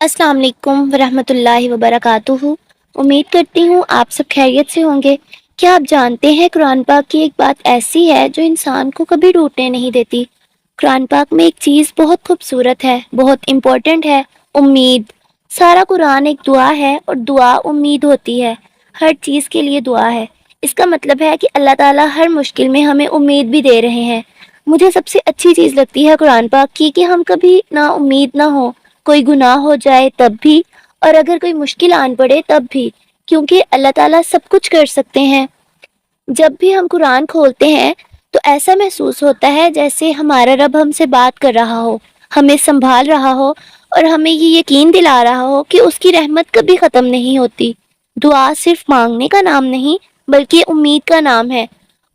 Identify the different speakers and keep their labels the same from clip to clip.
Speaker 1: السلام علیکم ورحمۃ اللہ وبرکاتہ۔ امید کرتی ہوں آپ سب خیریت سے ہوں گے۔ کیا آپ جانتے ہیں قرآن پاک کی ایک بات ایسی ہے جو انسان کو کبھی ٹوٹنے نہیں دیتی۔ قرآن پاک میں ایک چیز بہت خوبصورت ہے، بہت امپورٹنٹ ہے، امید۔ سارا قرآن ایک دعا ہے اور دعا امید ہوتی ہے۔ ہر چیز کے لیے دعا ہے۔ اس کا مطلب ہے کہ اللہ تعالیٰ ہر مشکل میں ہمیں امید بھی دے رہے ہیں۔ مجھے سب سے اچھی چیز لگتی ہے قرآن پاک کی کہ ہم کبھی نا امید نہ ہو، کوئی گناہ ہو جائے تب بھی، اور اگر کوئی مشکل آن پڑے تب بھی، کیونکہ اللہ تعالیٰ سب کچھ کر سکتے ہیں۔ جب بھی ہم قرآن کھولتے ہیں تو ایسا محسوس ہوتا ہے جیسے ہمارا رب ہم سے بات کر رہا ہو، ہمیں سنبھال رہا ہو اور ہمیں یہ یقین دلا رہا ہو کہ اس کی رحمت کبھی ختم نہیں ہوتی۔ دعا صرف مانگنے کا نام نہیں بلکہ امید کا نام ہے،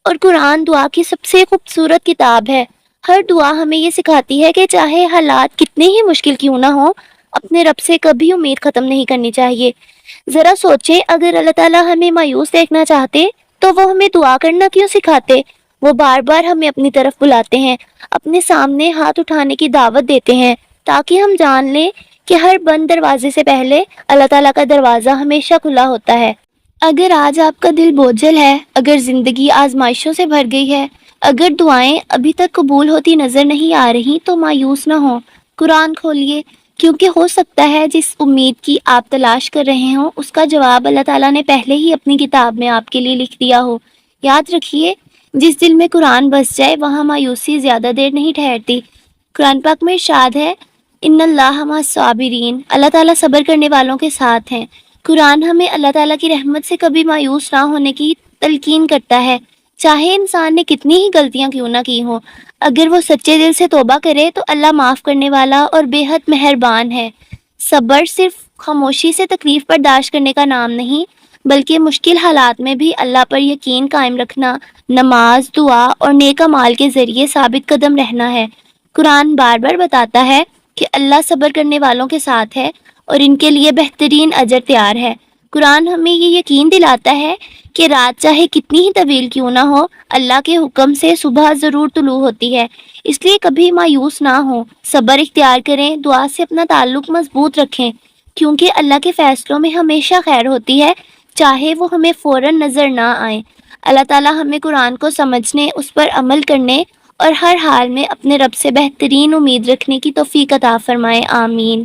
Speaker 1: اور قرآن دعا کی سب سے خوبصورت کتاب ہے۔ ہر دعا ہمیں یہ سکھاتی ہے کہ چاہے حالات کتنے ہی مشکل کیوں نہ ہو، اپنے رب سے کبھی امید ختم نہیں کرنی چاہیے۔ ذرا سوچیں، اگر اللہ تعالیٰ ہمیں مایوس دیکھنا چاہتے تو وہ ہمیں دعا کرنا کیوں سکھاتے؟ وہ بار بار ہمیں اپنی طرف بلاتے ہیں، اپنے سامنے ہاتھ اٹھانے کی دعوت دیتے ہیں، تاکہ ہم جان لیں کہ ہر بند دروازے سے پہلے اللہ تعالیٰ کا دروازہ ہمیشہ کھلا ہوتا ہے۔ اگر آج آپ کا دل بوجھل ہے، اگر زندگی آزمائشوں سے بھر گئی ہے، اگر دعائیں ابھی تک قبول ہوتی نظر نہیں آ رہی، تو مایوس نہ ہوں۔ قرآن کھولیے، کیونکہ ہو سکتا ہے جس امید کی آپ تلاش کر رہے ہوں اس کا جواب اللہ تعالیٰ نے پہلے ہی اپنی کتاب میں آپ کے لیے لکھ دیا ہو۔ یاد رکھیے، جس دل میں قرآن بس جائے وہاں مایوسی زیادہ دیر نہیں ٹھہرتی۔ قرآن پاک میں ارشاد ہے، ان اللہ مع الصابرین، اللہ تعالیٰ صبر کرنے والوں کے ساتھ ہیں۔ قرآن ہمیں اللہ تعالیٰ کی رحمت سے کبھی مایوس نہ ہونے کی تلقین کرتا ہے، چاہے انسان نے کتنی ہی غلطیاں کیوں نہ کی ہوں۔ اگر وہ سچے دل سے توبہ کرے تو اللہ معاف کرنے والا اور بے حد مہربان ہے۔ صبر صرف خاموشی سے تکلیف برداشت کرنے کا نام نہیں، بلکہ مشکل حالات میں بھی اللہ پر یقین قائم رکھنا، نماز، دعا اور نیک اعمال کے ذریعے ثابت قدم رہنا ہے۔ قرآن بار بار بتاتا ہے کہ اللہ صبر کرنے والوں کے ساتھ ہے اور ان کے لیے بہترین اجر تیار ہے۔ قرآن ہمیں یہ یقین دلاتا ہے کہ رات چاہے کتنی ہی طویل کیوں نہ ہو، اللہ کے حکم سے صبح ضرور طلوع ہوتی ہے۔ اس لیے کبھی مایوس نہ ہوں، صبر اختیار کریں، دعا سے اپنا تعلق مضبوط رکھیں، کیونکہ اللہ کے فیصلوں میں ہمیشہ خیر ہوتی ہے، چاہے وہ ہمیں فوراً نظر نہ آئیں۔ اللہ تعالیٰ ہمیں قرآن کو سمجھنے، اس پر عمل کرنے اور ہر حال میں اپنے رب سے بہترین امید رکھنے کی توفیق عطا فرمائے۔ آمین۔